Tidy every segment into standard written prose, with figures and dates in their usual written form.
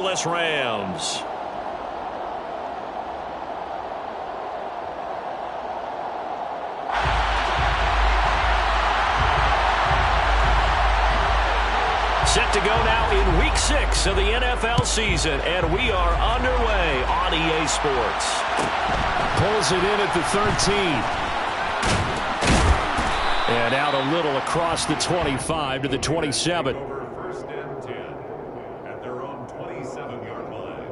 Rams. Set to go now in Week 6 of the NFL season, and we are underway on EA Sports. Pulls it in at the 13. And out a little across the 25 to the 27. First and 10 at their own 27-yard line.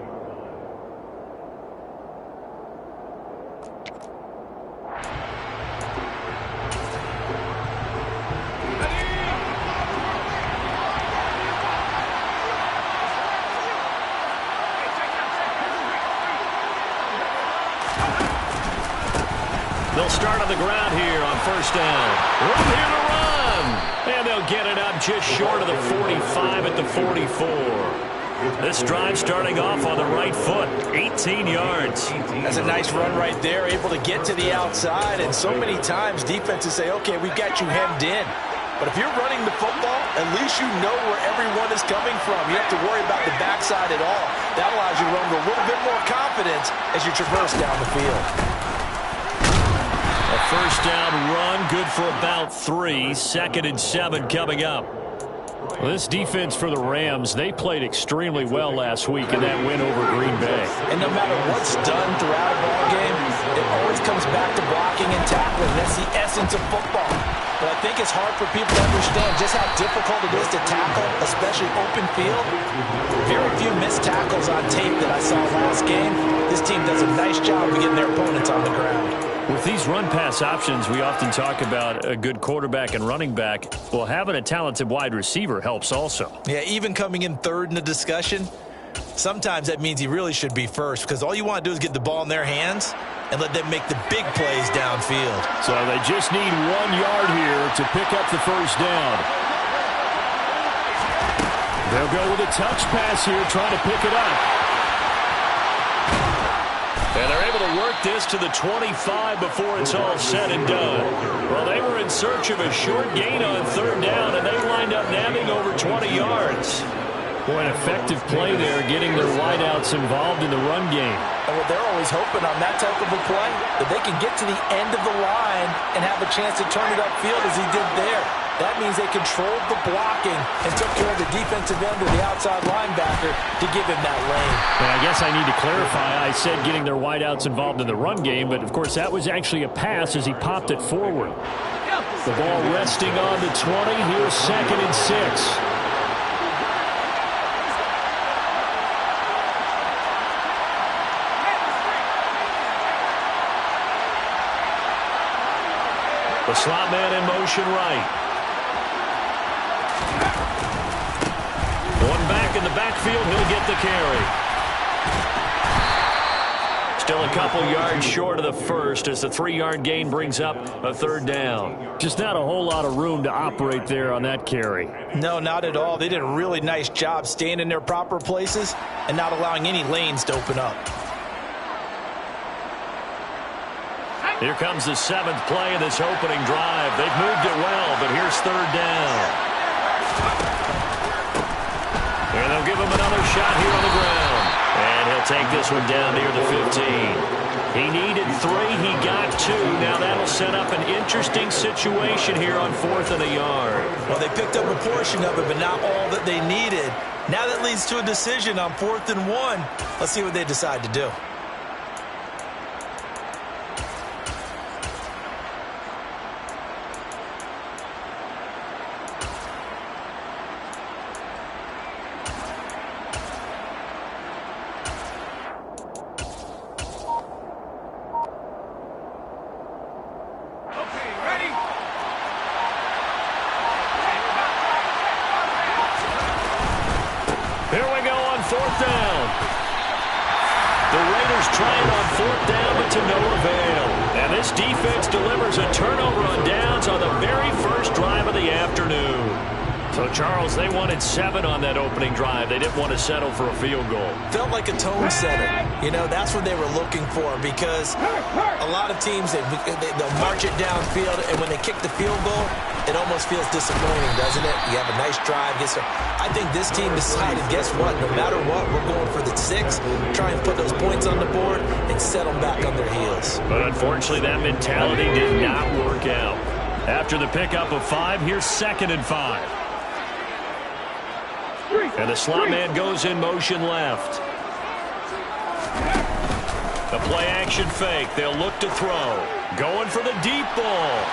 They'll start on the ground here on first down. Room here to run. And they'll get it up just short of the 45 at the 44. This drive starting off on the right foot. 18 yards. That's a nice run right there. Able to get to the outside. And so many times defenses say, okay, we've got you hemmed in. But if you're running the football, at least you know where everyone is coming from. You have to worry about the backside at all. That allows you to run with a little bit more confidence as you traverse down the field. A first down run, good for about 3. 2nd and 7 coming up. Well, this defense for the Rams, they played extremely well last week in that win over Green Bay. And no matter what's done throughout a ball game, it always comes back to blocking and tackling. That's the essence of football. But I think it's hard for people to understand just how difficult it is to tackle, especially open field. Very few missed tackles on tape that I saw last game. This team does a nice job of getting their opponents on the ground. With these run-pass options, we often talk about a good quarterback and running back. Well, having a talented wide receiver helps also. Yeah, even coming in third in the discussion, sometimes that means he really should be first because all you want to do is get the ball in their hands and let them make the big plays downfield. So they just need 1 yard here to pick up the first down. They'll go with a touch pass here, trying to pick it up. And they're able to work this to the 25 before it's all said and done. Well, they were in search of a short gain on third down, and they lined up nabbing over 20 yards. Boy, an effective play there, getting their wideouts involved in the run game. And what they're always hoping on that type of a play, that they can get to the end of the line and have a chance to turn it upfield as he did there. That means they controlled the blocking and took care of the defensive end or the outside linebacker to give him that lane. And I guess I need to clarify. I said getting their wideouts involved in the run game, but of course that was actually a pass as he popped it forward. The ball resting on the 20. Here's 2nd and 6. The slot man in motion right. One back in the backfield, he'll get the carry. Still a couple yards short of the first as the 3-yard gain brings up a third down. Just not a whole lot of room to operate there on that carry. No, not at all. They did a really nice job staying in their proper places and not allowing any lanes to open up. Here comes the 7th play of this opening drive. They've moved it well, but here's third down. And they'll give him another shot here on the ground. And he'll take this one down near the 15. He needed 3. He got 2. Now that'll set up an interesting situation here on 4th and a yard. Well, they picked up a portion of it, but not all that they needed. Now that leads to a decision on 4th and 1. Let's see what they decide to do. Here we go on 4th down. The Raiders trying on 4th down, but to no avail. And this defense delivers a turnover on downs on the very first drive of the afternoon. So, Charles, they wanted 7 on that opening drive. They didn't want to settle for a field goal. Felt like a tone setter. You know, that's what they were looking for, because a lot of teams, they'll march it downfield, and when they kick the field goal, it almost feels disappointing, doesn't it? You have a nice drive. I think this team decided, guess what? No matter what, we're going for the 6, try and put those points on the board, and set them back on their heels. But unfortunately, that mentality did not work out. After the pickup of 5, here's 2nd and 5. And the slot man goes in motion left. The play action fake. They'll look to throw. Going for the deep ball.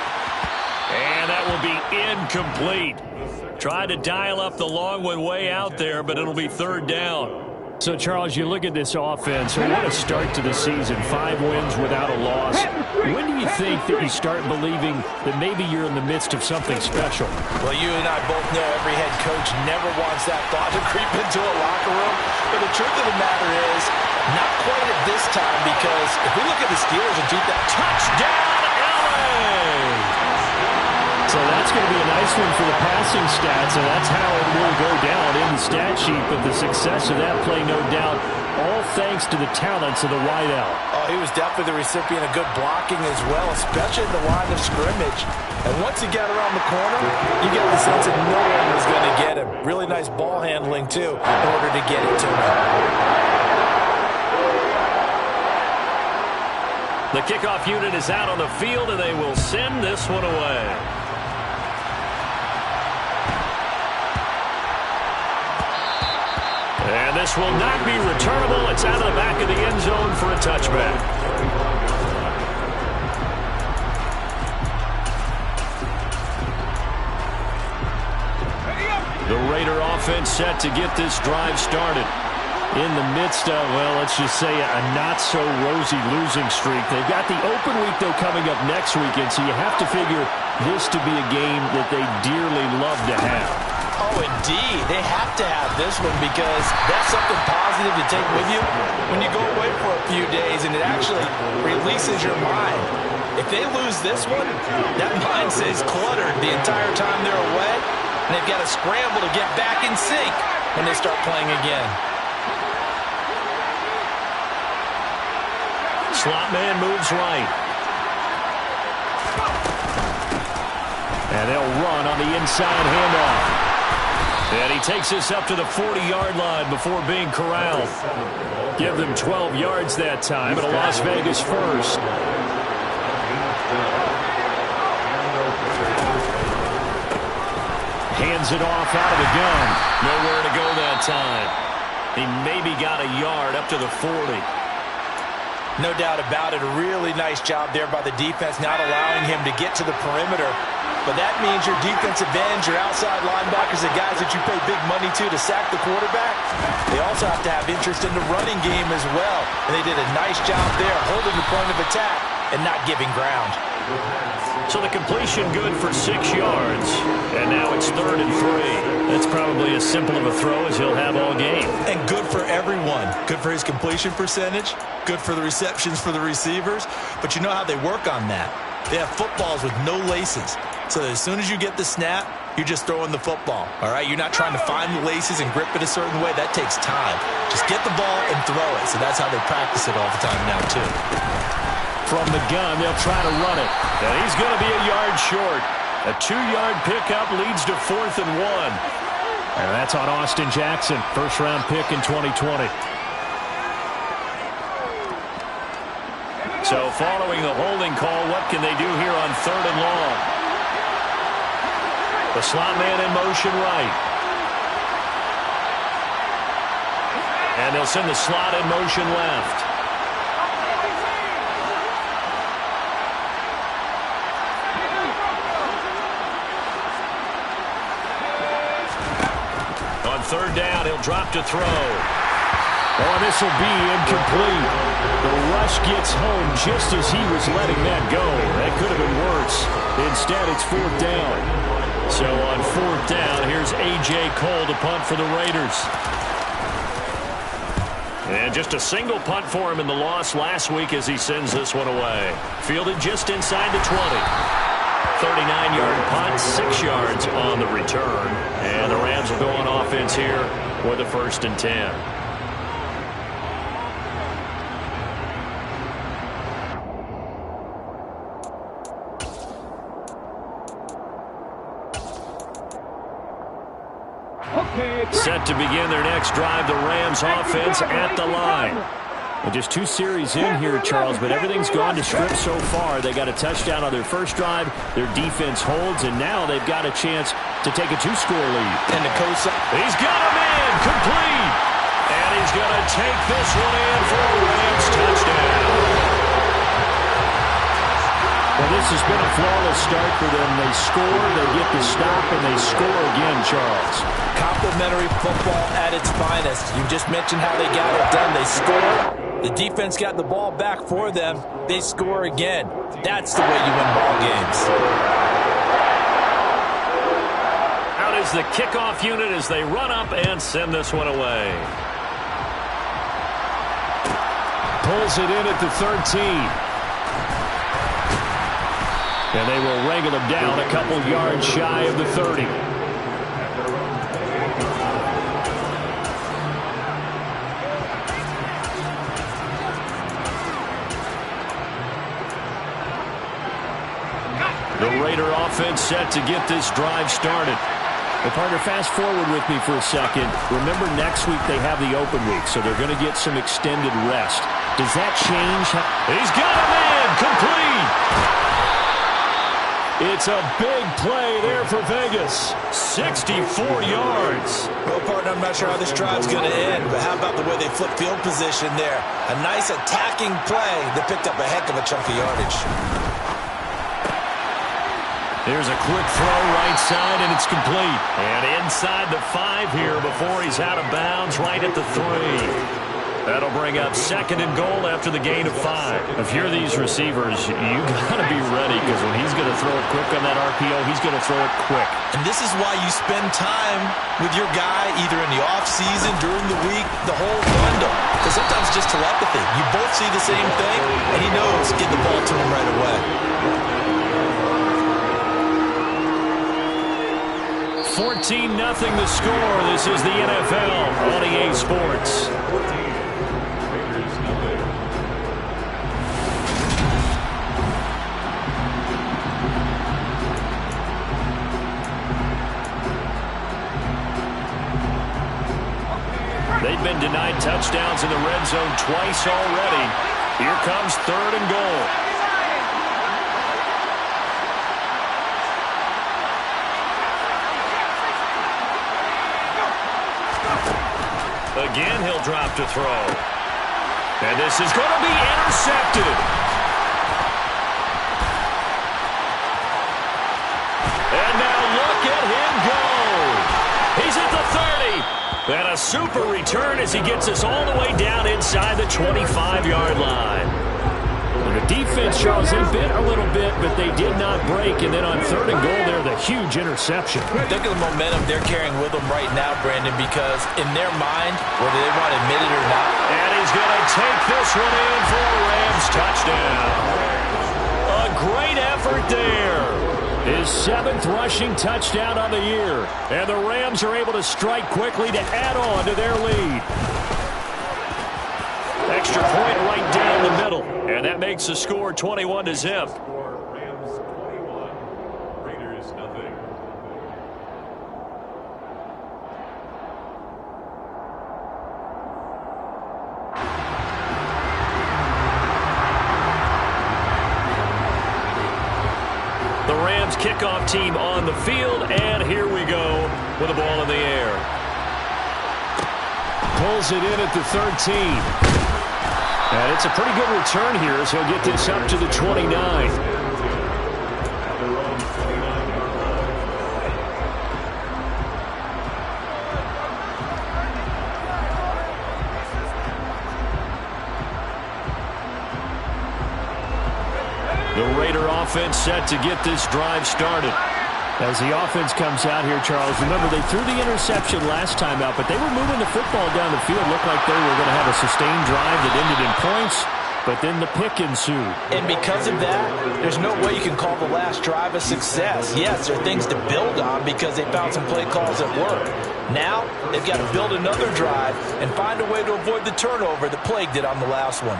And that will be incomplete. Tried to dial up the long one way out there, but it'll be 3rd down. So, Charles, you look at this offense, what a start to the season. 5 wins without a loss. When do you think that you start believing that maybe you're in the midst of something special? Well, you and I both know every head coach never wants that thought to creep into a locker room. But the truth of the matter is, not quite at this time, because if we look at the Steelers and keep that touchdown, LA! So that's going to be a nice one for the passing stats, and that's how it will go down in the stat sheet. But the success of that play, no doubt, all thanks to the talents of the wideout. Oh, he was definitely the recipient of good blocking as well, especially at the line of scrimmage. And once he got around the corner, you get the sense that no one was going to get him. Really nice ball handling, too, in order to get it to him. The kickoff unit is out on the field, and they will send this one away. And this will not be returnable. It's out of the back of the end zone for a touchback. The Raider offense set to get this drive started. In the midst of, well, let's just say a not-so-rosy losing streak. They've got the open week, though, coming up next weekend, so you have to figure this to be a game that they dearly love to have. Oh, indeed. They have to have this one, because that's something positive to take with you when you go away for a few days, and it actually releases your mind. If they lose this one, that mind stays cluttered the entire time they're away, and they've got to scramble to get back in sync when they start playing again. Slot man moves right. And they'll run on the inside handoff. And he takes us up to the 40-yard line before being corralled. Give them 12 yards that time, and a Las Vegas first. Hands it off out of the gun. Nowhere to go that time. He maybe got a yard up to the 40. No doubt about it. A really nice job there by the defense, not allowing him to get to the perimeter. But that means your defensive ends, your outside linebackers, the guys that you pay big money to sack the quarterback, they also have to have interest in the running game as well. And they did a nice job there, holding the point of attack and not giving ground. So the completion good for 6 yards. And now it's 3rd and 3. That's probably as simple of a throw as he'll have all game. And good for everyone. Good for his completion percentage. Good for the receptions for the receivers. But you know how they work on that. They have footballs with no laces. So as soon as you get the snap, you're just throwing the football. All right? You're not trying to find the laces and grip it a certain way. That takes time. Just get the ball and throw it. So that's how they practice it all the time now, too. From the gun, they'll try to run it. And he's going to be a yard short. A 2-yard pickup leads to 4th and 1. And that's on Austin Jackson, first-round pick in 2020. So following the holding call, what can they do here on 3rd and long? The slot man in motion right. And they'll send the slot in motion left. On 3rd down, he'll drop to throw. Oh, this will be incomplete. The rush gets home just as he was letting that go. That could have been worse. Instead, it's 4th down. So on 4th down, here's A.J. Cole to punt for the Raiders. And just a single punt for him in the loss last week as he sends this one away. Fielded just inside the 20. 39-yard punt, 6 yards on the return. And the Rams will go on offense here for the 1st and 10. Set to begin their next drive, the Rams offense at the line. And just 2 series in here, Charles, but everything's gone to script so far. They got a touchdown on their first drive. Their defense holds, and now they've got a chance to take a 2-score lead. And the coach, he's got him in, complete. And he's going to take this one in for a Rams touchdown. Well, this has been a flawless start for them. They score, they get the stop, and they score again, Charles. Complimentary football at its finest. You just mentioned how they got it done. They score. The defense got the ball back for them. They score again. That's the way you win ball games. Out is the kickoff unit as they run up and send this one away. Pulls it in at the 13. And they will wrangle him down a couple yards shy of the 30. The Raider offense set to get this drive started. Well, partner, fast forward with me for a second. Remember, next week they have the open week, so they're going to get some extended rest. Does that change? He's got him in, complete. It's a big play there for Vegas. 64 yards. Well, partner, I'm not sure how this drive's going to end, but how about the way they flip field position there? A nice attacking play that picked up a heck of a chunk of yardage. There's a quick throw right side, and it's complete. And inside the 5 here before he's out of bounds, right at the 3. That'll bring up 2nd and goal after the gain of 5. If you're these receivers, you got to be ready, because when he's going to throw it quick on that RPO, he's going to throw it quick. And this is why you spend time with your guy either in the offseason, during the week, the whole bundle. Because sometimes just telepathy. You both see the same thing, and he knows get the ball to him right away. 14-0 the score. This is the NFL on EA Sports. They've been denied touchdowns in the red zone twice already. Here comes 3rd and goal. Again, he'll drop to throw. And this is going to be intercepted. And now look at him go. He's at the 30. And a super return as he gets us all the way down inside the 25-yard line. The defense, Charles, they bit a little bit, but they did not break. And then on 3rd and goal there, the huge interception. Think of the momentum they're carrying with them right now, Brandon, because in their mind, whether they want to admit it or not. And he's going to take this one in for a Rams touchdown. A great effort there. His 7th rushing touchdown on the year. And the Rams are able to strike quickly to add on to their lead. Extra point right down the middle. And that makes the score 21-0. Rams 21, Raiders nothing. The Rams kickoff team on the field, and here we go with the ball in the air. Pulls it in at the 13. And it's a pretty good return here as he'll get this up to the 29. The Raider offense set to get this drive started. As the offense comes out here, Charles, remember they threw the interception last time out, but they were moving the football down the field. Looked like they were going to have a sustained drive that ended in points. but then the pick ensued. And because of that, there's no way you can call the last drive a success. Yes, there are things to build on because they found some play calls that work. Now, they've got to build another drive and find a way to avoid the turnover that plagued it on the last one.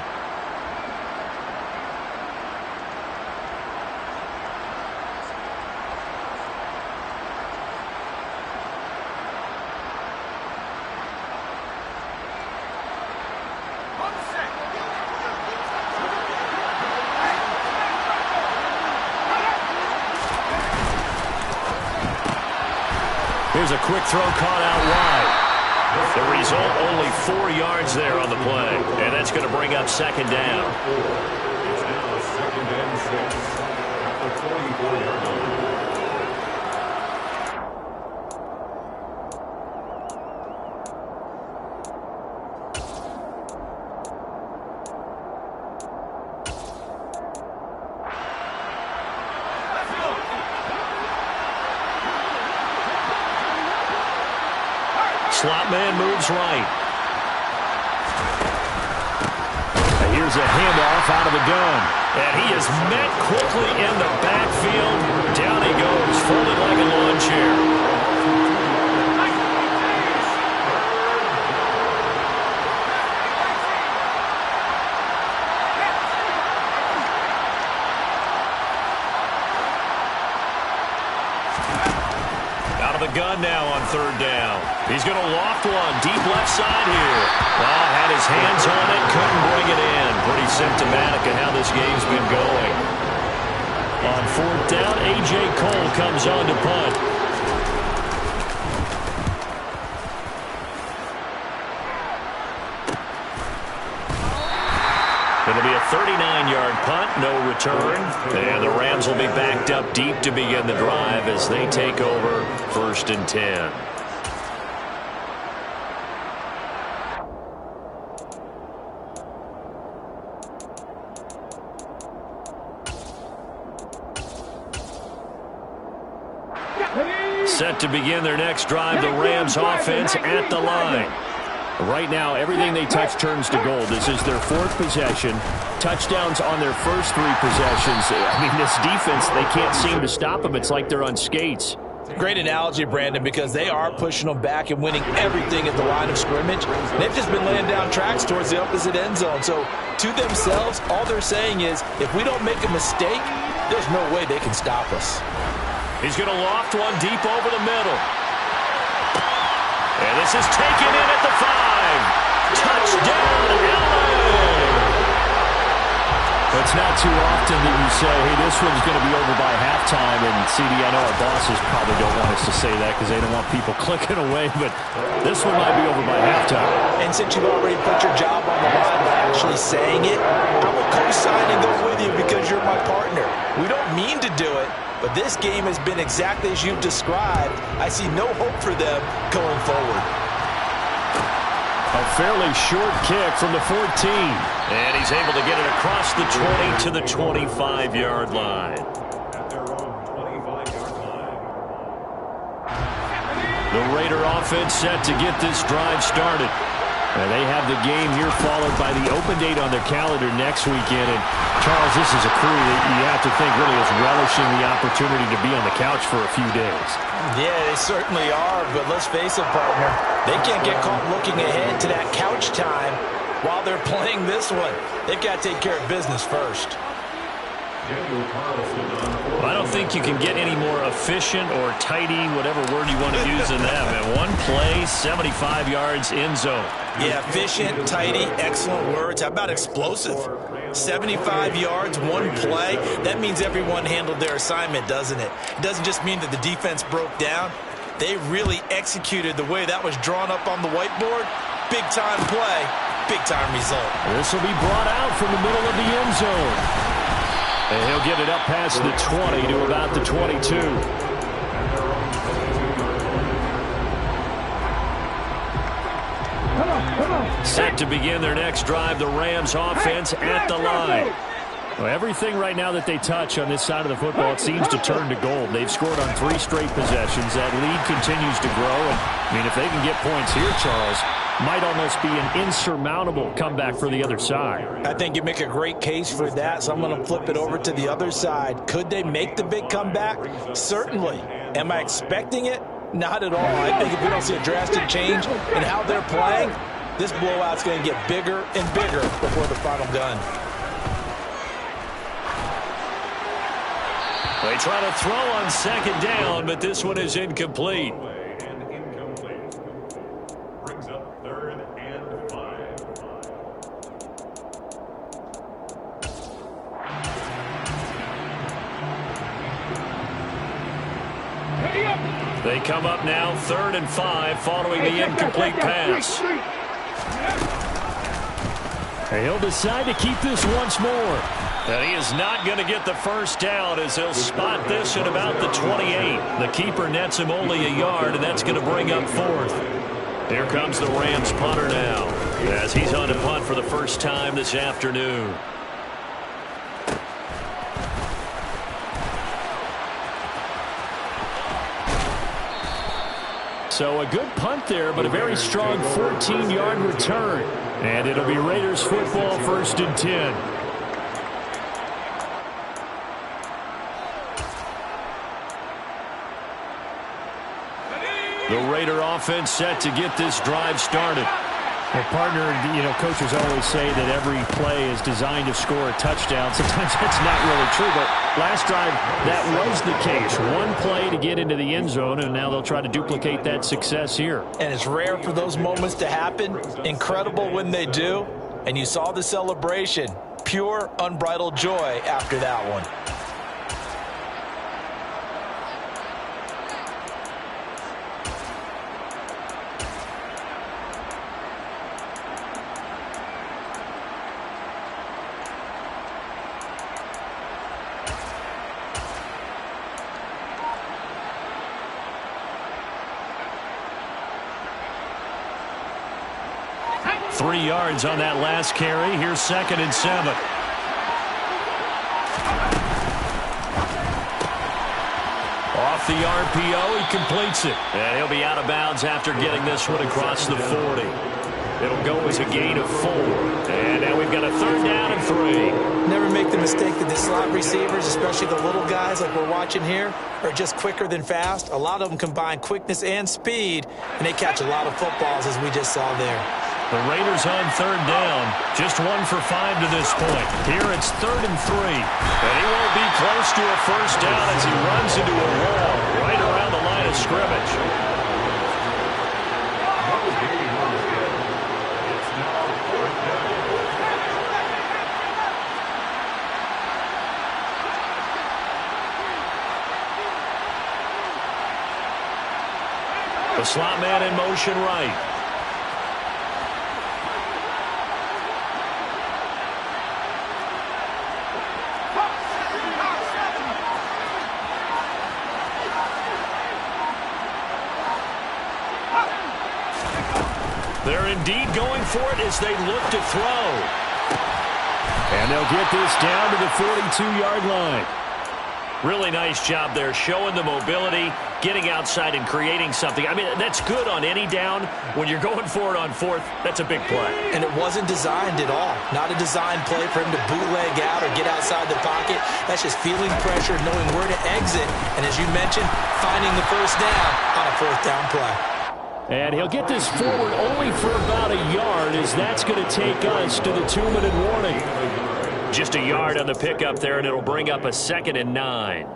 Here's a quick throw caught out wide. The result, only 4 yards there on the play. And that's going to bring up second down. It's now 2nd and 6 at the 44-yard line. Slot man moves right. And here's a handoff out of the gun. And he is met quickly in the backfield. Down he goes, folded like a lawn chair. Gun now on 3rd down. He's going to loft one deep left side here. Well, had his hands on it, couldn't bring it in. Pretty symptomatic of how this game's been going. On 4th down, A.J. Cole comes on to punt. It'll be a 39-yard punt, no return. And the Rams will be backed up deep to begin the drive as they take over 1st and 10. Set to begin their next drive, the Rams offense at the line. Right now, everything they touch turns to gold. This is their 4th possession. Touchdowns on their first 3 possessions. I mean, this defense, they can't seem to stop them. It's like they're on skates. Great analogy, Brandon, because they are pushing them back and winning everything at the line of scrimmage. They've just been laying down tracks towards the opposite end zone. So, to themselves, all they're saying is, if we don't make a mistake, there's no way they can stop us. He's going to loft one deep over the middle. And this is taken in at the 5. Touchdown, LA! It's not too often that you say, hey, this one's going to be over by halftime. And, CD, I know our bosses probably don't want us to say that because they don't want people clicking away. But this one might be over by halftime. And since you've already put your job on the line by actually saying it, I will co-sign and go with you because you're my partner. We don't mean to do it, but this game has been exactly as you've described. I see no hope for them going forward. A fairly short kick from the 14. And he's able to get it across the 20 to the 25-yard line. At their own 25-yard line. The Raider offense set to get this drive started. And they have the game here followed by the open date on their calendar next weekend. And, Charles, this is a crew that you have to think really is relishing the opportunity to be on the couch for a few days. Yeah, they certainly are. But let's face it, partner, they can't get caught looking ahead to that couch time while they're playing this one. They've got to take care of business first. I don't think you can get any more efficient or tidy, whatever word you want to use in that. And one play, 75 yards in zone. Yeah, efficient, tidy, excellent words. How about explosive? 75 yards, one play. That means everyone handled their assignment, doesn't it? It doesn't just mean that the defense broke down. They really executed the way that was drawn up on the whiteboard. Big-time play, big-time result. This will be brought out from the middle of the end zone. And he'll get it up past the 20 to about the 22. Set to begin their next drive, the Rams offense at the line. Well, everything right now that they touch on this side of the football, it seems to turn to gold. They've scored on 3 straight possessions. That lead continues to grow. And, I mean, if they can get points here, Charles, might almost be an insurmountable comeback for the other side. I think you make a great case for that, so I'm going to flip it over to the other side. Could they make the big comeback? Certainly. Am I expecting it? Not at all. I think if we don't see a drastic change in how they're playing, this blowout's going to get bigger and bigger before the final gun. They try to throw on second down, but this one is incomplete. And incomplete. Brings up 3rd and 5. They come up now 3rd and 5 following the incomplete pass. He'll decide to keep this once more. And he is not going to get the first down as he'll spot this at about the 28. The keeper nets him only a yard, and that's going to bring up 4th. Here comes the Rams punter now as he's on to punt for the first time this afternoon. So a good punt there, but a very strong 14-yard return. And it'll be Raiders football 1st and 10. The Raider offense set to get this drive started. Well, partner, coaches always say that every play is designed to score a touchdown. Sometimes that's not really true, but last drive, that was the case. One play to get into the end zone, and now they'll try to duplicate that success here. And it's rare for those moments to happen. Incredible when they do. And you saw the celebration. Pure, unbridled joy after that one. Three yards on that last carry. Here's 2nd and 7. Off the RPO, he completes it. And he'll be out of bounds after getting this one across the 40. It'll go as a gain of 4. And now we've got a 3rd down and 3. Never make the mistake that the slot receivers, especially the little guys like we're watching here, are just quicker than fast. A lot of them combine quickness and speed, and they catch a lot of footballs, as we just saw there. The Raiders on 3rd down. Just 1 for 5 to this point. Here it's 3rd and 3. And he won't be close to a first down as he runs into a wall right around the line of scrimmage. The slot man in motion right. They're indeed going for it as they look to throw. And they'll get this down to the 42-yard line. Really nice job there, showing the mobility, getting outside and creating something. I mean, that's good on any down. When you're going for it on 4th, that's a big play. And it wasn't designed at all. Not a design play for him to bootleg out or get outside the pocket. That's just feeling pressure, knowing where to exit, and as you mentioned, finding the first down on a 4th down play. And he'll get this forward only for about a yard, as that's going to take us to the 2-minute warning. Just a yard on the pickup there, and it'll bring up a 2nd and 9.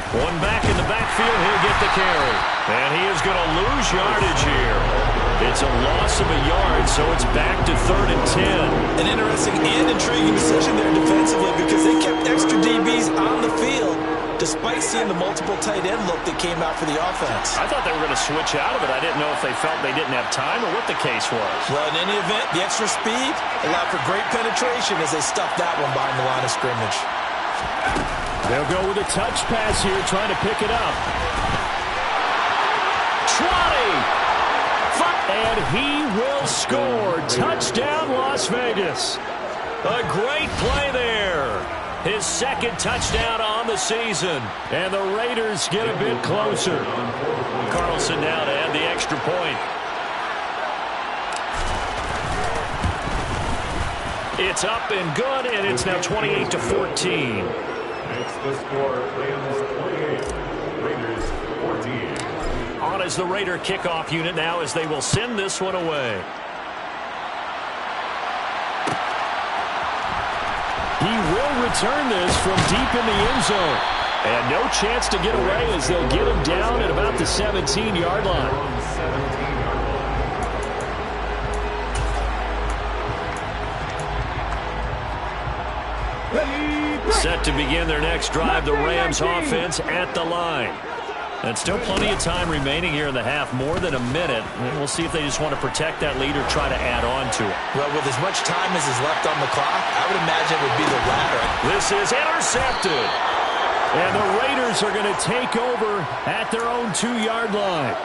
One back in the backfield, he'll get the carry. And he is going to lose yardage here. It's a loss of a yard, so it's back to 3rd and 10. An interesting and intriguing decision there defensively, because they kept extra DBs on the field despite have seen the multiple tight end look that came out for the offense. I thought they were going to switch out of it. I didn't know if they felt they didn't have time or what the case was. Well, in any event, the extra speed allowed for great penetration as they stuffed that one behind the line of scrimmage. They'll go with a touch pass here, trying to pick it up. 20! And he will score. Touchdown, Las Vegas. A great play there. His second touchdown on the season. And the Raiders get a bit closer. Carlson now to add the extra point. It's up and good, and it's now 28-14. Makes the score Rams 28, Raiders 14. On as the Raider kickoff unit now as they will send this one away. He will return this from deep in the end zone. And no chance to get away as they'll get him down at about the 17-yard line. Set to begin their next drive, the Rams offense at the line. And still plenty of time remaining here in the half, more than a minute. And we'll see if they just want to protect that lead or try to add on to it. Well, with as much time as is left on the clock, I would imagine it would be the latter. This is intercepted. And the Raiders are going to take over at their own 2-yard line.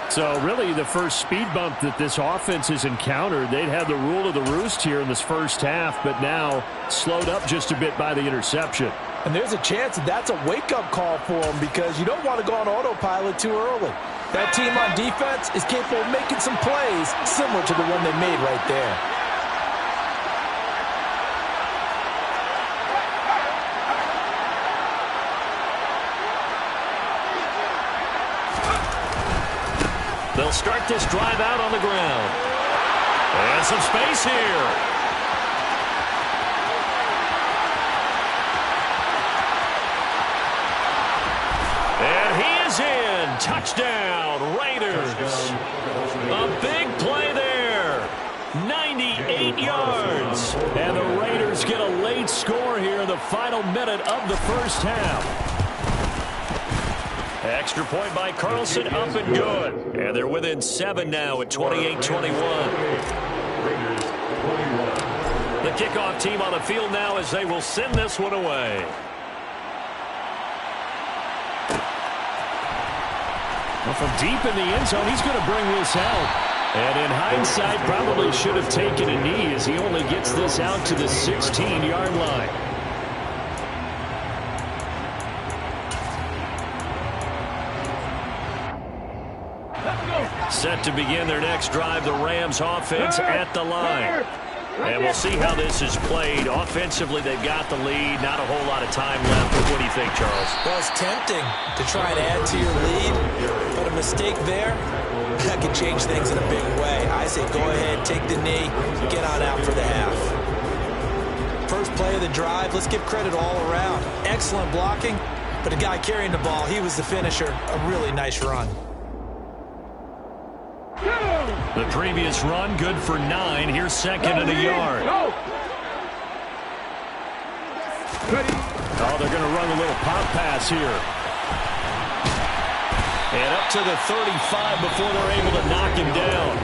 So really the first speed bump that this offense has encountered, they'd had the rule of the roost here in this first half, but now slowed up just a bit by the interception. And there's a chance that that's a wake-up call for them because you don't want to go on autopilot too early. That team on defense is capable of making some plays similar to the one they made right there. They'll start this drive out on the ground. And some space here. And he is in. Touchdown, Raiders. A big play there. 98 yards. And the Raiders get a late score here in the final minute of the first half. Extra point by Carlson, up and good. And they're within 7 now at 28-21. The kickoff team on the field now as they will send this one away. Well, from deep in the end zone, he's going to bring this out. And in hindsight, probably should have taken a knee as he only gets this out to the 16-yard line. Set to begin their next drive, the Rams offense at the line. And we'll see how this is played. Offensively, they've got the lead. Not a whole lot of time left. But what do you think, Charles? Well, it's tempting to try and add to your lead, but a mistake there, that could change things in a big way. I say go ahead, take the knee, get on out for the half. First play of the drive, let's give credit all around. Excellent blocking, but the guy carrying the ball, he was the finisher. A really nice run. The previous run, good for 9. Here's second and a yard. Oh, they're going to run a little pop pass here. And up to the 35 before they're able to knock him down.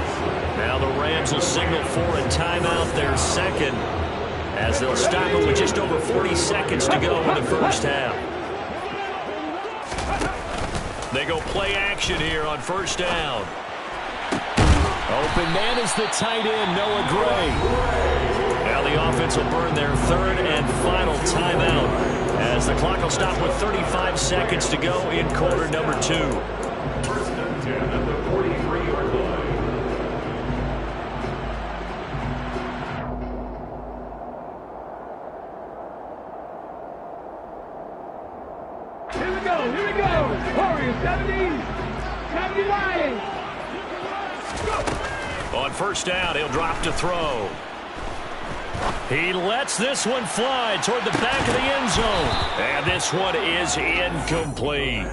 Now the Rams will signal for a timeout, their second, as they'll stop it with just over 40 seconds to go in the first half. They go play action here on first down. Open man is the tight end, Noah Gray. Now the offense will burn their third and final timeout as the clock will stop with 35 seconds to go in quarter number 2. First and 10 at the 43-yard line. Here we go. Warriors, 70. 70 Lions. On first down, he'll drop to throw. He lets this one fly toward the back of the end zone. And this one is incomplete.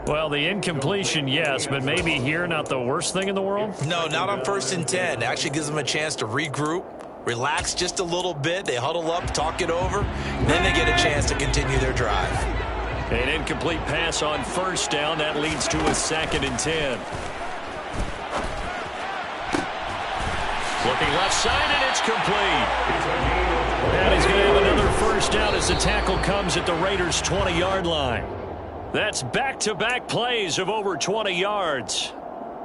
Well, the incompletion, yes, but maybe here not the worst thing in the world? No, not on first and 10. Actually gives them a chance to regroup, relax just a little bit. They huddle up, talk it over, then they get a chance to continue their drive. An incomplete pass on first down. That leads to a 2nd and 10. Looking left side, and it's complete. And he's going to have another first down as the tackle comes at the Raiders' 20-yard line. That's back-to-back plays of over 20 yards.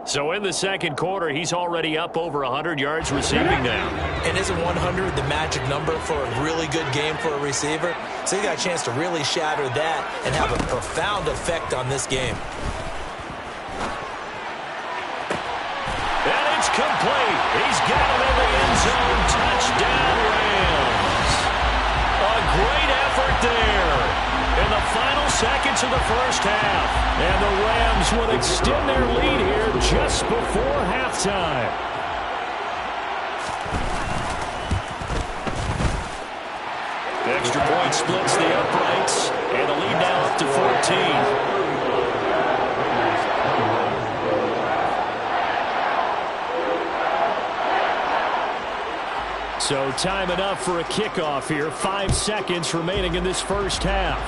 So in the second quarter, he's already up over 100 yards receiving now. And isn't 100 the magic number for a really good game for a receiver? So he got a chance to really shatter that and have a profound effect on this game. And it's complete. He's got him in the end zone. Touchdown, Rams. A great effort there in the final seconds of the first half. And the Rams will extend their lead here just before halftime. Extra point splits the uprights, and the lead now up to 14. So time enough for a kickoff here. 5 seconds remaining in this first half.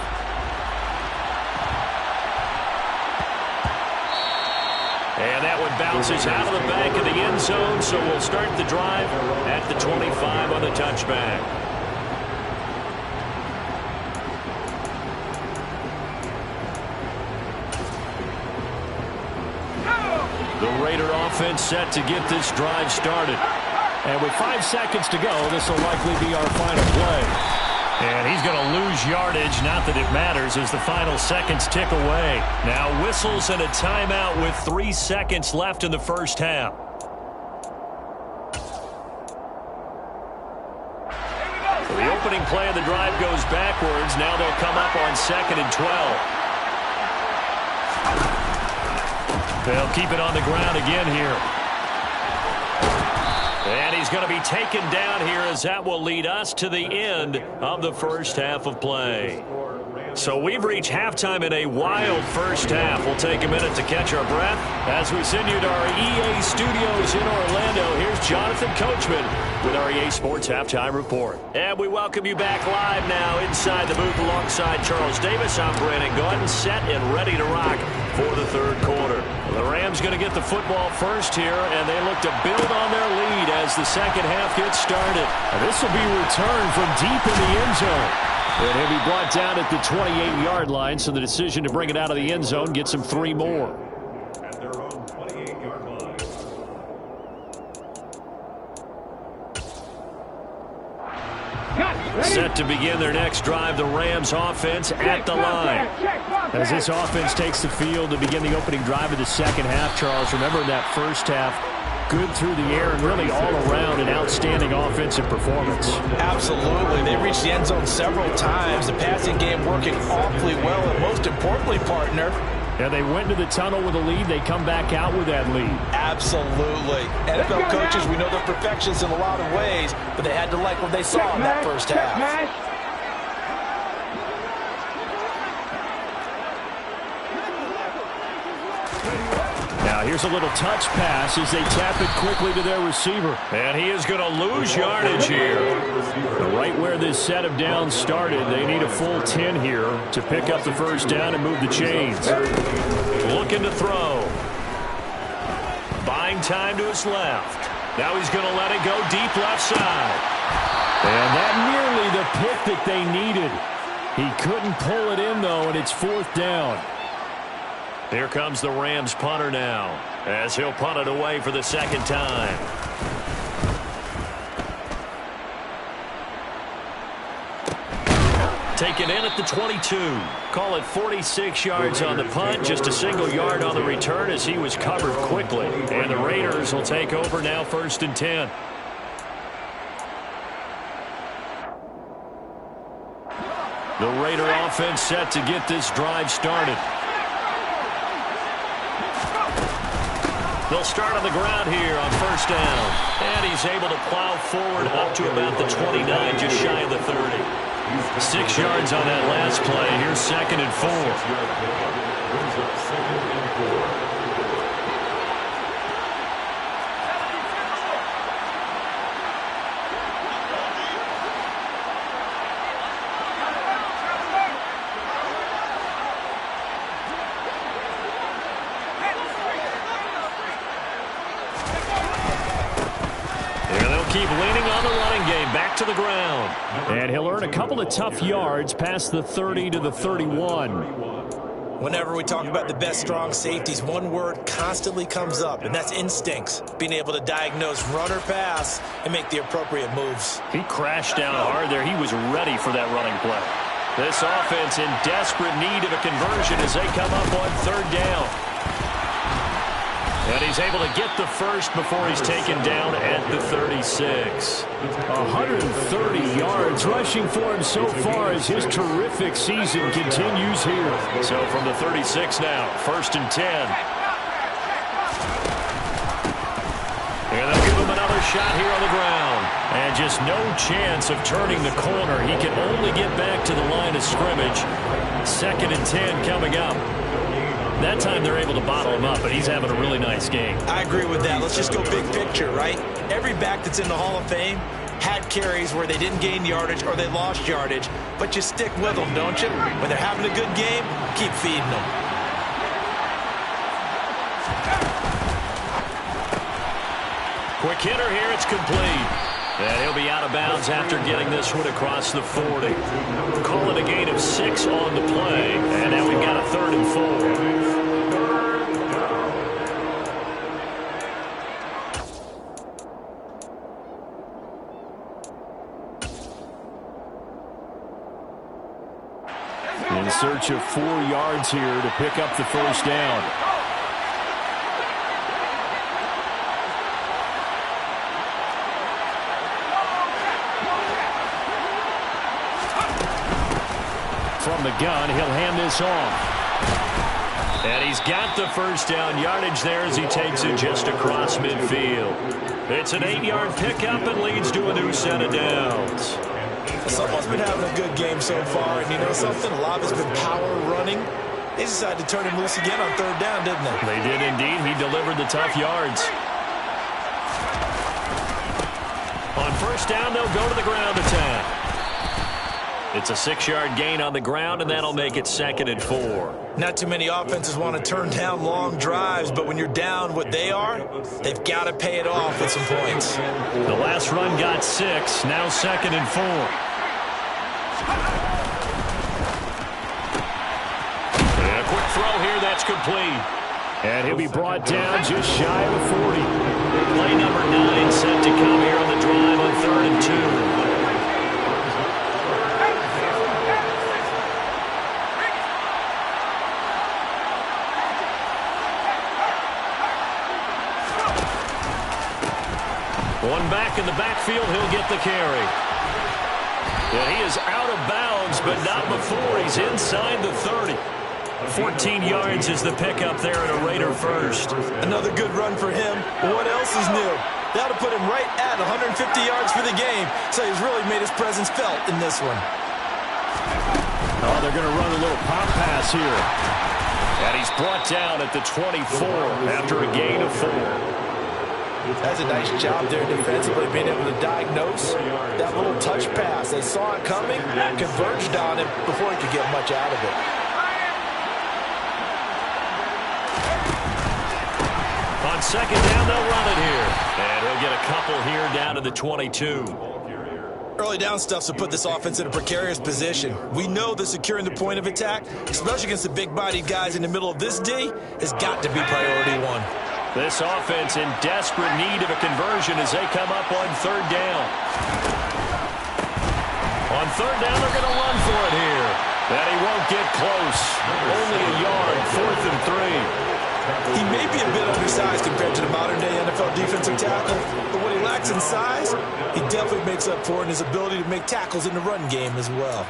And that one bounces out of the back of the end zone, so we'll start the drive at the 25 on the touchback. The Raider offense set to get this drive started. And with 5 seconds to go, this will likely be our final play. And he's going to lose yardage, not that it matters, as the final seconds tick away. Now whistles and a timeout with 3 seconds left in the first half. The opening play of the drive goes backwards. Now they'll come up on 2nd and 12. They'll keep it on the ground again here. And he's going to be taken down here as that will lead us to the end of the first half of play. So we've reached halftime in a wild first half. We'll take a minute to catch our breath as we send you to our EA studios in Orlando. Here's Jonathan Coachman with our EA Sports Halftime Report. And we welcome you back live now inside the booth alongside Charles Davis. I'm Brandon Gordon, set and ready to rock for the third quarter. The Rams going to get the football first here, and they look to build on their lead as the second half gets started. And this will be returned from deep in the end zone. And he'll be brought down at the 28-yard line, so the decision to bring it out of the end zone gets him 3 more. At their own 28-yard line. Set to begin their next drive, the Rams offense at the line. As this offense takes the field to begin the opening drive of the second half, Charles, remember in that first half, good through the air and really all around an outstanding offensive performance. Absolutely. They reached the end zone several times. The passing game working awfully well, and most importantly, partner, Yeah, they went to the tunnel with a lead. They come back out with that lead. absolutely. NFL coaches, we know they're perfectionists in a lot of ways, but they had to like what they saw in that first half. Now here's a little touch pass as they tap it quickly to their receiver. And he is going to lose yardage here. Right where this set of downs started, they need a full 10 here to pick up the first down and move the chains. Looking to throw. Buying time to his left. Now he's going to let it go deep left side. And that nearly the pick that they needed. He couldn't pull it in, though, and it's 4th down. Here comes the Rams punter now, as he'll punt it away for the second time. Taken in at the 22. Call it 46 yards on the punt, just a single yard on the return as he was covered quickly. And the Raiders will take over now, 1st and 10. The Raider offense set to get this drive started. They'll start on the ground here on 1st down. And he's able to plow forward up to about the 29, just shy of the 30. 6 yards on that last play. Here's 2nd and 4. back to the ground. And he'll earn a couple of tough yards past the 30 to the 31. Whenever we talk about the best strong safeties, one word constantly comes up, and that's instincts. Being able to diagnose run or pass and make the appropriate moves. He crashed down hard there. He was ready for that running play. This offense in desperate need of a conversion as they come up on third down. And he's able to get the first before he's taken down at the 36. 130 yards rushing for him so far as his terrific season continues here. So from the 36 now, 1st and 10. And they'll give him another shot here on the ground. And just no chance of turning the corner. He can only get back to the line of scrimmage. 2nd and 10 coming up. That time they're able to bottle him up, but he's having a really nice game. I agree with that. Let's just go big picture, right? Every back that's in the Hall of Fame had carries where they didn't gain yardage or they lost yardage, but you stick with them, don't you? When they're having a good game, keep feeding them. Quick hitter here, it's complete. And he'll be out of bounds after getting this one across the 40. Call it a gain of 6 on the play. And now we've got a 3rd and 4. In search of 4 yards here to pick up the first down. From the gun, he'll hand this off. And he's got the first down yardage there as he takes it just across midfield. It's an 8-yard pickup and leads to a new set of downs. Someone's been having a good game so far, and you know something? A lot of it's been power running. They decided to turn him loose again on 3rd down, didn't they? They did indeed. He delivered the tough yards. On 1st down, they'll go to the ground attack. It's a 6-yard gain on the ground, and that'll make it 2nd and 4. Not too many offenses want to turn down long drives, but when you're down what they are, they've got to pay it off with some points. The last run got 6, now 2nd and 4. And a quick throw here, that's complete. And he'll be brought down just shy of the 40. Play number 9 set to come here on the drive on 3rd and 2. One back in the backfield, he'll get the carry. And he is out of bounds, but not before he's inside the 30. 14 yards is the pickup there at a Raider first. Another good run for him. What else is new? That'll put him right at 150 yards for the game, so he's really made his presence felt in this one. Oh, they're going to run a little pop pass here. And he's brought down at the 24 after a gain of 4. That's a nice job there defensively, being able to diagnose that little touch pass. They saw it coming, converged on it before he could get much out of it. On 2nd down, they'll run it here. And he'll get a couple here down to the 22. Early down stuff's to put this offense in a precarious position. We know that securing the point of attack, especially against the big-bodied guys in the middle of this D, has got to be priority 1. This offense in desperate need of a conversion as they come up on 3rd down. On 3rd down, they're going to run for it here. And he won't get close. Only a yard, 4th and 3. He may be a bit undersized compared to the modern-day NFL defensive tackle, but what he lacks in size, he definitely makes up for in his ability to make tackles in the run game as well.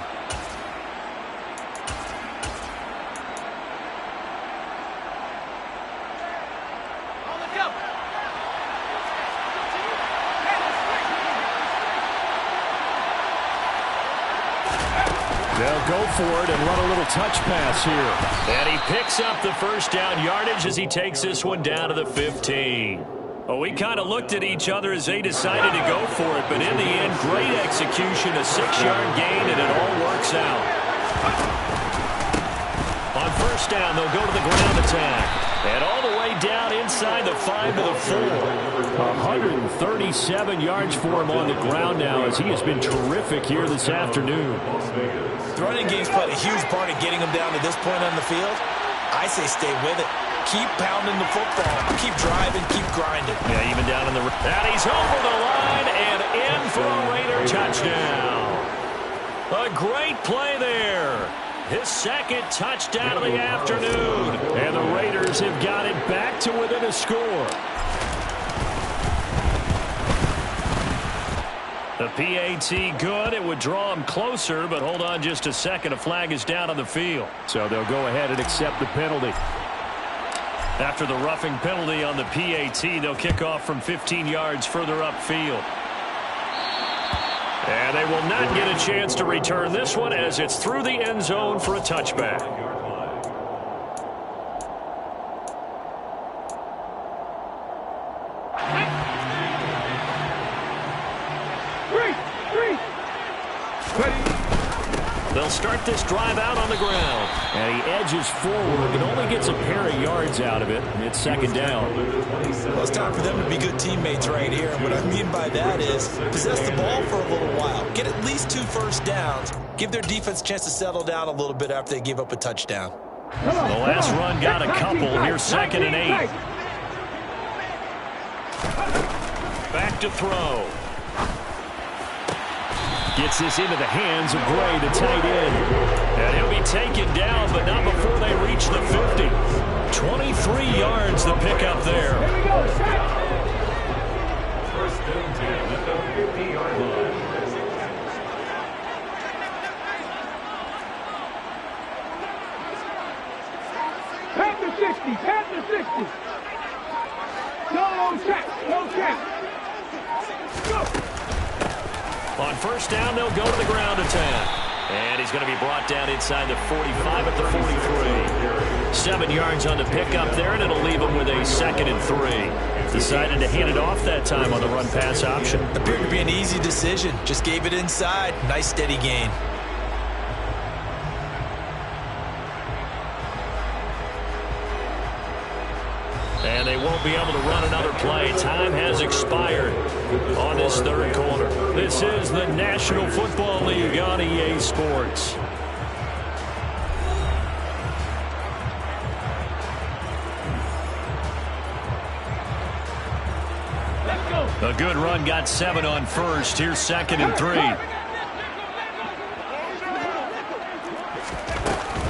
They'll go for it and run a little touch pass here. And he picks up the first down yardage as he takes this one down to the 15. Well, we kind of looked at each other as they decided to go for it, but in the end, great execution, a 6-yard gain, and it all works out. On 1st down, they'll go to the ground attack. And all the way down inside the 5 to the 4. 137 yards for him on the ground now as he has been terrific here this afternoon. The running game's played a huge part in getting him down to this point on the field. I say stay with it. Keep pounding the football. Keep driving. Keep grinding. Yeah, even down in the... And he's over the line and in for a Raider touchdown. A great play there. His second touchdown of the afternoon. And the Raiders have got it back to within a score. The PAT good. It would draw him closer, but hold on just a second. A flag is down on the field. So they'll go ahead and accept the penalty. After the roughing penalty on the PAT, they'll kick off from 15 yards further upfield. And they will not get a chance to return this one as it's through the end zone for a touchback. They'll start this drive out on the ground. And he edges forward, but only gets a pair of yards out of it. It's second down. Well, it's time for them to be good teammates right here. And what I mean by that is possess the ball for a little while. Get at least 2 first downs. Give their defense a chance to settle down a little bit after they give up a touchdown. The last run got a couple. Here's 2nd and 8. Back to throw. Gets this into the hands of Gray, the tight end. And he'll be taken down, but not before they reach the 50. 23 yards the pickup there. Here we go, First and 10 at the 50-yard line. Panther 60, Panther 60. No check, no check. Go. On first down, they'll go to the ground attack. And he's going to be brought down inside the 45 at the 43. 7 yards on the pickup there, and it'll leave him with a 2nd and 3. Decided to hand it off that time on the run-pass option. Appeared to be an easy decision. Just gave it inside. Nice steady gain. And they won't be able to run another play. Time has expired on this third quarter. This is the National Football League on EA Sports. A good run, got 7 on first. Here's 2nd and 3.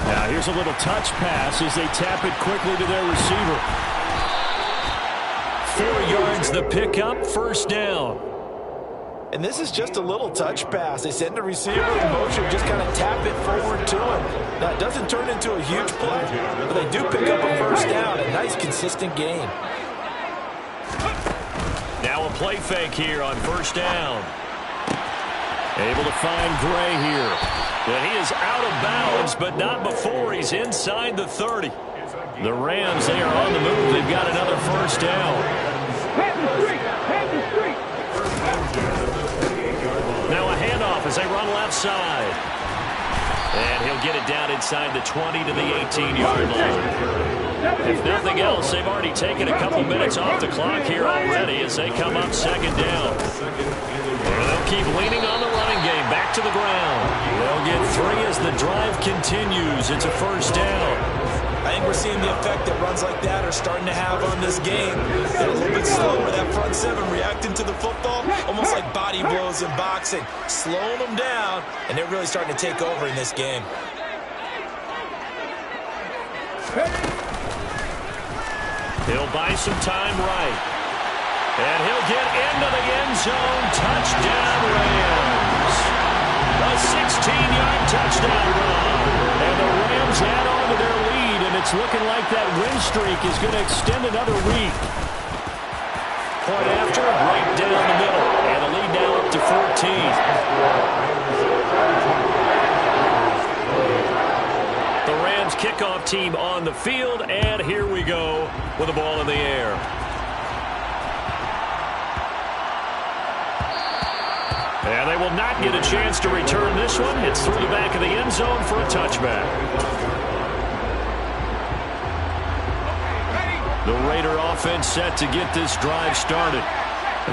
Now here's a little touch pass as they tap it quickly to their receiver. 4 yards the pickup, first down. And this is just a little touch pass. They send the receiver in motion, just kind of tap it forward to him. Now, it doesn't turn into a huge play, but they do pick up a first down. A nice, consistent gain. Now a play fake here on first down. Able to find Gray here. And he is out of bounds, but not before he's inside the 30. The Rams, they are on the move. They've got another first down. Now a handoff as they run left side. And he'll get it down inside the 20 to the 18-yard line. If nothing else, they've already taken a couple minutes off the clock here already as they come up second down. And they'll keep leaning on the running game. Back to the ground. They'll get 3 as the drive continues. It's a first down. I think we're seeing the effect that runs like that are starting to have on this game. They're a little bit slower. That front 7 reacting to the football, almost like body blows in boxing. Slowing them down, and they're really starting to take over in this game. He'll buy some time right. And he'll get into the end zone. Touchdown, Rams. A 16-yard touchdown run. And the Rams add on to their lead, and it's looking like that win streak is going to extend another week. Point after, right down the middle. And the lead now up to 14. The Rams kickoff team on the field, and here we go with the ball in the air. And they will not get a chance to return this one. It's through the back of the end zone for a touchback. The Raider offense set to get this drive started.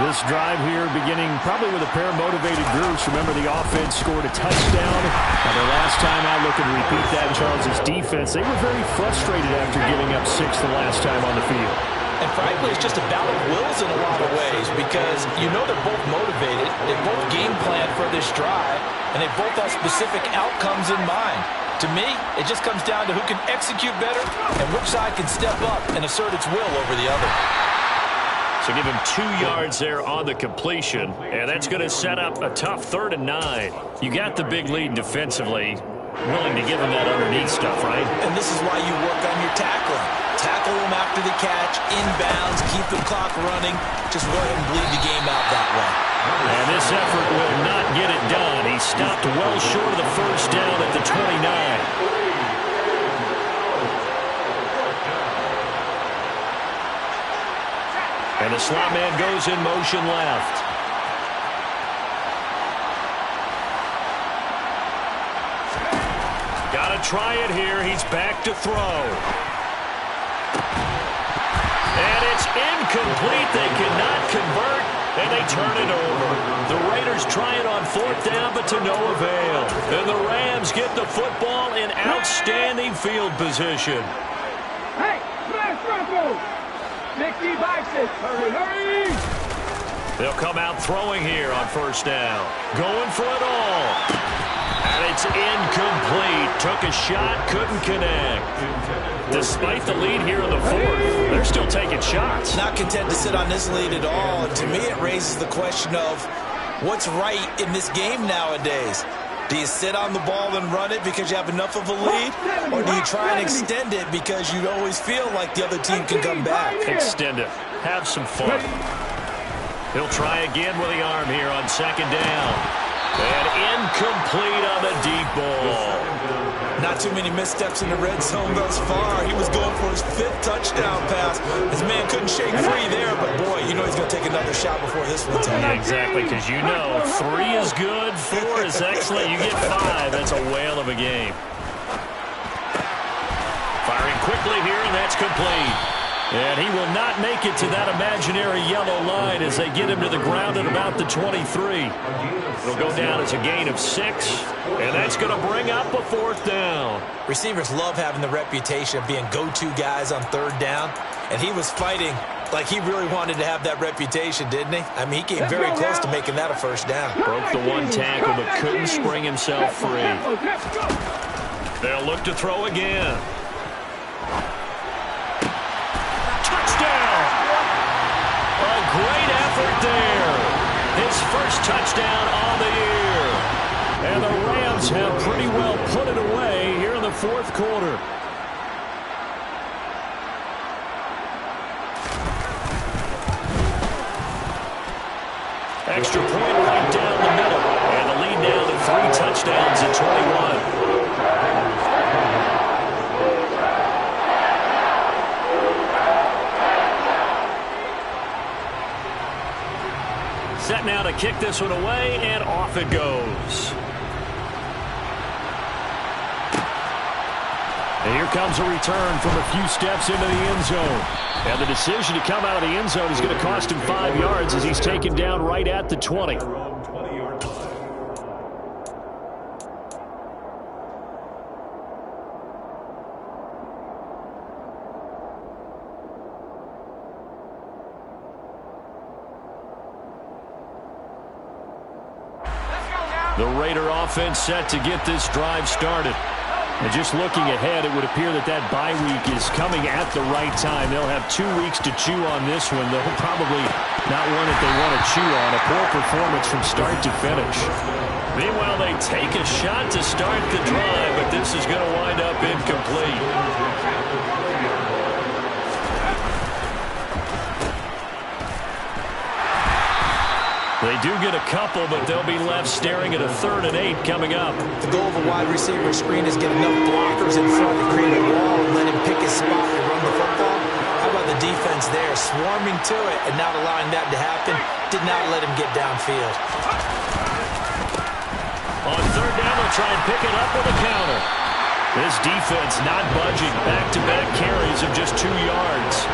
This drive here beginning probably with a pair of motivated groups. Remember, the offense scored a touchdown. Now, the last time out, looking to repeat that in Charles' defense, they were very frustrated after giving up 6 the last time on the field. And frankly, it's just a battle of wills in a lot of ways because you know they're both motivated. They both game plan for this drive, and they both have specific outcomes in mind. To me, it just comes down to who can execute better and which side can step up and assert its will over the other. So give him 2 yards there on the completion, and that's going to set up a tough 3rd and 9. You got the big lead defensively, willing to give him that underneath stuff, right? And this is why you work on your tackling. Tackle him after the catch, inbounds, keep the clock running. Just go ahead and bleed the game out that way. And this effort will not get it done. He stopped well short of the first down at the 29. And the slot man goes in motion left. Got to try it here. He's back to throw. And it's incomplete. They cannot convert, and they turn it over. The Raiders try it on 4th down, but to no avail. And the Rams get the football in outstanding field position. Hey, smash Rocco! Mickey Bison, hurry, hurry! They'll come out throwing here on 1st down. Going for it all. And it's incomplete. Took a shot, couldn't connect. Despite the lead here in the 4th, they're still taking shots. Not content to sit on this lead at all. And to me, it raises the question of what's right in this game nowadays. Do you sit on the ball and run it because you have enough of a lead? Or do you try and extend it because you always feel like the other team can come back? Extend it. Have some fun. He'll try again with the arm here on 2nd down. And incomplete on the deep ball. Not too many missteps in the red zone thus far. He was going for his 5th touchdown pass. His man couldn't shake free there, but boy, you know he's going to take another shot before this one's over. Yeah, exactly, because you know 3 is good, 4 is excellent. You get 5. That's a whale of a game. Firing quickly here, and that's complete. And he will not make it to that imaginary yellow line as they get him to the ground at about the 23. It'll go down as a gain of 6, and that's going to bring up a 4th down. Receivers love having the reputation of being go-to guys on 3rd down, and he was fighting like he really wanted to have that reputation, didn't he? I mean, he came very close to making that a 1st down. Broke the 1 tackle, but couldn't spring himself free. They'll look to throw again. Great effort there. His first touchdown on the year. And the Rams have pretty well put it away here in the 4th quarter. Extra point right down the middle. And the lead now to 3 touchdowns at 21. Set now to kick this one away, and off it goes. And here comes a return from a few steps into the end zone. And the decision to come out of the end zone is going to cost him 5 yards as he's taken down right at the 20. The Raider offense set to get this drive started. And just looking ahead, it would appear that that bye week is coming at the right time. They'll have 2 weeks to chew on this one. They'll probably not one that they want to chew on. A poor performance from start to finish. Meanwhile, they take a shot to start the drive, but this is going to wind up incomplete. They do get a couple, but they'll be left staring at a 3rd and 8 coming up. The goal of a wide receiver screen is get enough blockers in front to create a wall and let him pick his spot and run the football. How about the defense there, swarming to it and not allowing that to happen? Did not let him get downfield. On 3rd down, they'll try and pick it up with a counter. This defense not budging. Back-to-back carries of just 2 yards.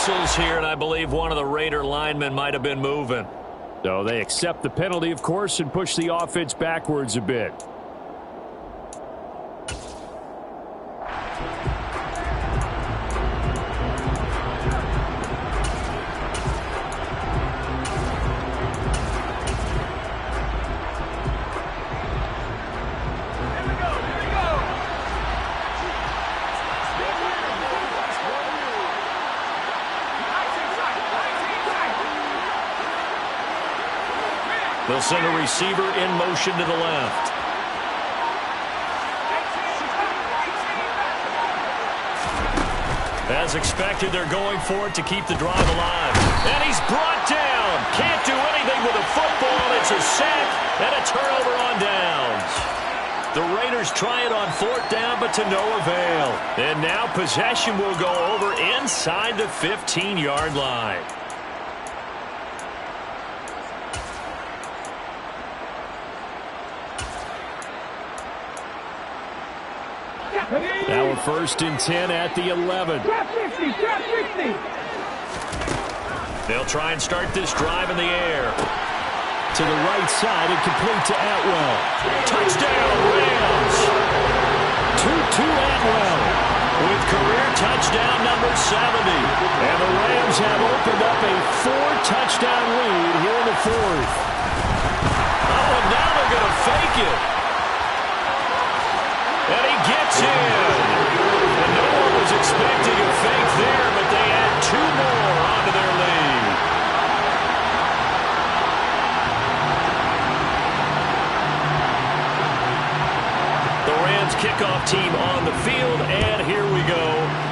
whistles here, and I believe one of the Raider linemen might have been moving. So they accept the penalty, of course, and push the offense backwards a bit. They'll send a receiver in motion to the left. As expected, they're going for it to keep the drive alive. And he's brought down. Can't do anything with a football. It's a sack and a turnover on downs. The Raiders try it on 4th down, but to no avail. And now possession will go over inside the 15-yard line. Now a 1st and 10 at the 11. They'll try and start this drive in the air. To the right side and complete to Atwell. Touchdown, Rams! To Atwell. With career touchdown number 70. And the Rams have opened up a 4-touchdown lead here in the 4th. Oh, and now they're going to fake it. And he gets in. And no one was expecting a fake there, but they add 2 more onto their lead. The Rams kickoff team on the field, and here we go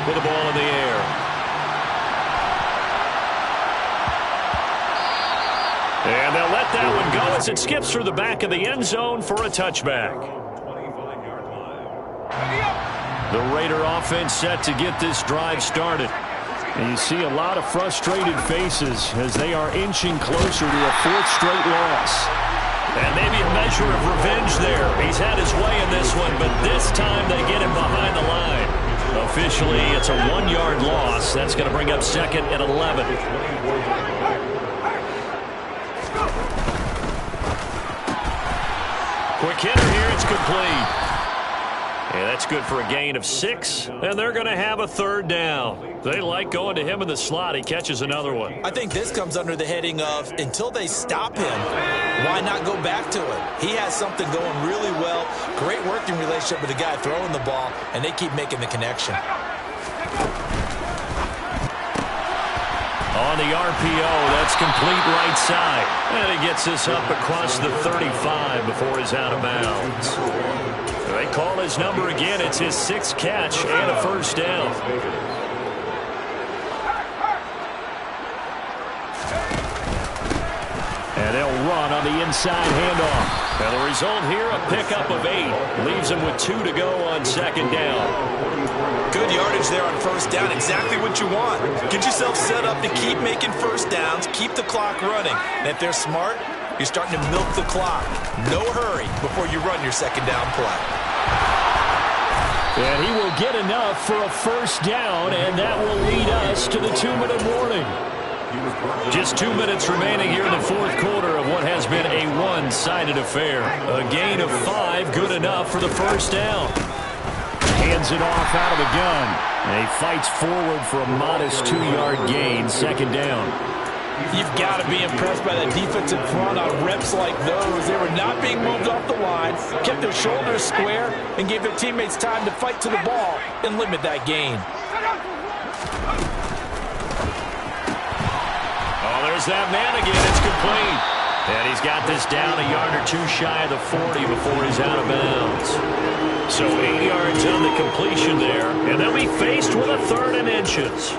with the ball in the air. And they'll let that one go as it skips through the back of the end zone for a touchback. The Raider offense set to get this drive started. And you see a lot of frustrated faces as they are inching closer to a 4th straight loss. And maybe a measure of revenge there. He's had his way in this one, but this time they get him behind the line. Officially, it's a 1-yard loss. That's going to bring up 2nd and 11. Quick hitter here. It's complete. And that's good for a gain of 6, and they're going to have a 3rd down. They like going to him in the slot. He catches another one. I think this comes under the heading of until they stop him, why not go back to it? He has something going really well, great working relationship with the guy throwing the ball, and they keep making the connection. On the RPO, that's complete right side. And he gets this up across the 35 before he's out of bounds. They call his number again. It's his 6th catch and a 1st down. And they'll run on the inside handoff. And the result here, a pickup of 8. Leaves him with 2 to go on 2nd down. Good yardage there on 1st down. Exactly what you want. Get yourself set up to keep making 1st downs, keep the clock running. And if they're smart, you're starting to milk the clock. No hurry before you run your 2nd down play. And he will get enough for a 1st down, and that will lead us to the 2-minute warning. Just 2 minutes remaining here in the 4th quarter of what has been a one-sided affair. A gain of 5, good enough for the 1st down. Hands it off out of the gun. And he fights forward for a modest 2-yard gain, 2nd down. You've got to be impressed by that defensive front on reps like those. They were not being moved off the line, kept their shoulders square, and gave their teammates time to fight to the ball and limit that gain. Oh, there's that man again. It's complete. And he's got this down a yard or 2 shy of the 40 before he's out of bounds. So 8 yards on the completion there, and they'll be faced with a 3rd and inches.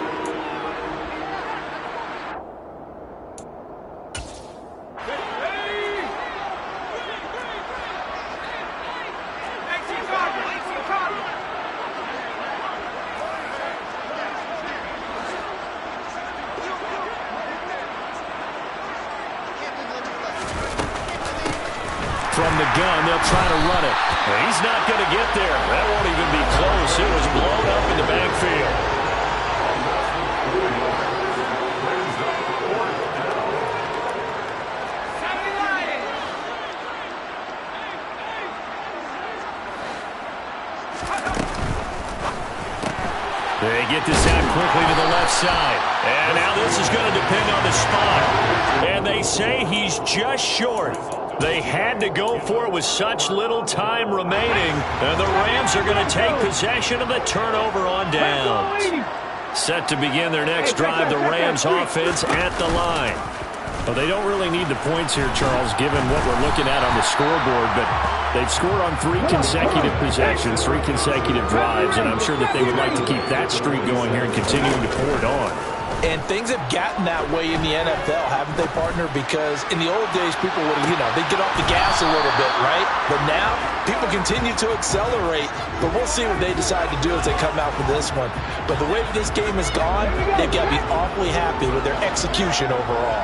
From the gun, they'll try to run it. He's not going to get there. That won't even be close. It was blown up in the backfield. They get this out quickly to the left side. And now this is going to depend on the spot. And they say he's just short. They had to go for it with such little time remaining. And the Rams are going to take possession of the turnover on downs. Set to begin their next drive, the Rams offense at the line. Well, they don't really need the points here, Charles, given what we're looking at on the scoreboard, but they've scored on 3 consecutive possessions, 3 consecutive drives, and I'm sure that they would like to keep that streak going here and continuing to pour it on. And things have gotten that way in the NFL, haven't they, partner? Because in the old days, people would, they'd get off the gas a little bit, right? But now, people continue to accelerate. But we'll see what they decide to do as they come out for this one. But the way this game has gone, they've got to be awfully happy with their execution overall.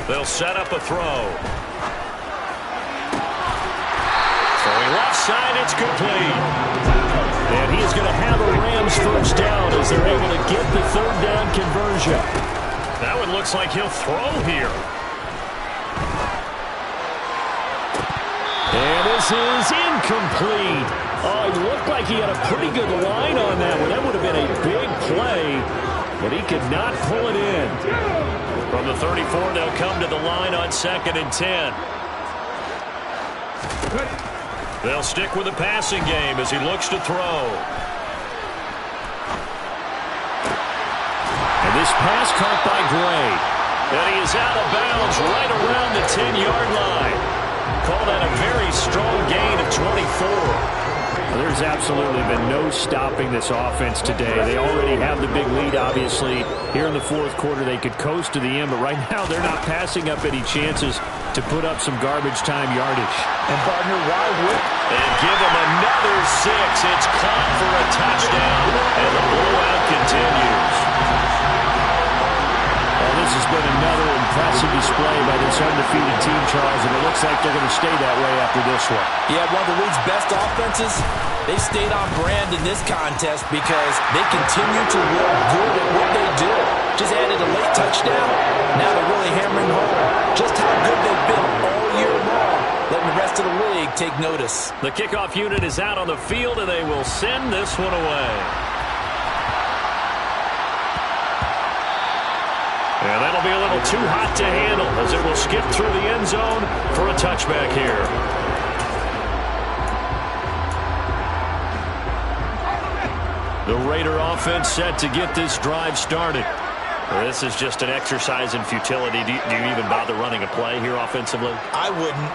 They'll set up a throw. Throwing left side, it's complete. And he is going to have a Rams first down as they're able to get the third down conversion. That one looks like he'll throw here. And this is incomplete. Oh, it looked like he had a pretty good line on that one. That would have been a big play, but he could not pull it in. From the 34, they'll come to the line on 2nd and 10. They'll stick with the passing game as he looks to throw. And this pass caught by Gray. And he is out of bounds right around the 10-yard line. Call that a very strong gain of 24. Well, there's absolutely been no stopping this offense today. They already have the big lead, obviously. Here in the fourth quarter, they could coast to the end, but right now they're not passing up any chances to put up some garbage time yardage. And, partner, why would? And give them another 6. It's caught for a touchdown, and the blowout continues. Well, this has been another impressive display by this undefeated team, Charles, and it looks like they're going to stay that way after this one. Yeah, one of the league's best offenses. They stayed on brand in this contest because they continue to look good at what they do. Just added a late touchdown. Now they're really hammering home just how good they've been all year long, letting the rest of the league take notice. The kickoff unit is out on the field, and they will send this one away. And that'll be a little too hot to handle as it will skip through the end zone for a touchback here. The Raider offense set to get this drive started. This is just an exercise in futility. Do you even bother running a play here offensively? I wouldn't,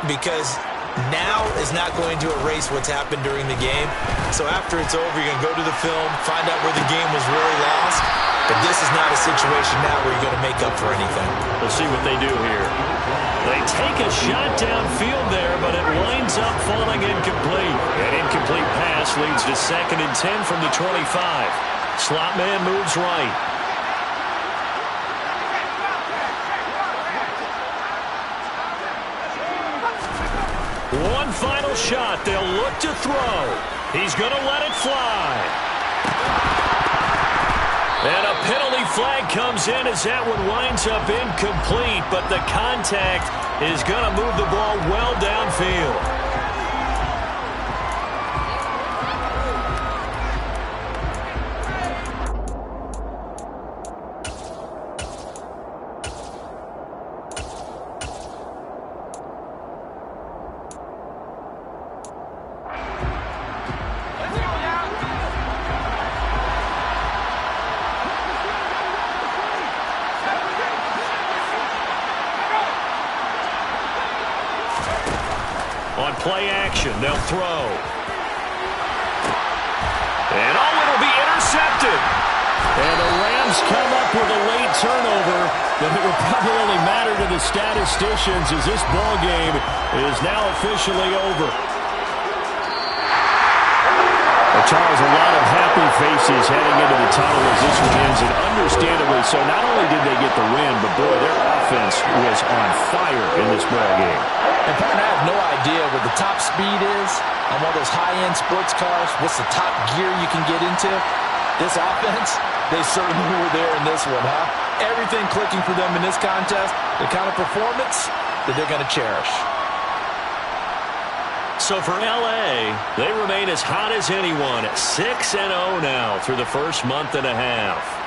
because now is not going to erase what's happened during the game. So after it's over, you're going to go to the film, find out where the game was really lost. But this is not a situation now where you're going to make up for anything. We'll see what they do here. They take a shot downfield there, but it winds up falling incomplete. An incomplete pass leads to 2nd and 10 from the 25. Slot man moves right. One final shot. They'll look to throw. He's going to let it fly. And a penalty flag comes in as that one winds up incomplete, but the contact is going to move the ball well downfield. On play action, they'll throw. And it'll be intercepted. And the Rams come up with a late turnover, but it will probably only matter to the statisticians as this ball game is now officially over. Well, Charles, a lot of happy faces heading into the tunnel as this one ends, and understandably so. Not only did they get the win, but boy, their offense was on fire in this ball game. And partner, I have no idea what the top speed is on one of those high-end sports cars. What's the top gear you can get into? This offense, they certainly were there in this one, huh? Everything clicking for them in this contest, the kind of performance that they're going to cherish. So for L.A., they remain as hot as anyone at 6-0 now through the first month and a half.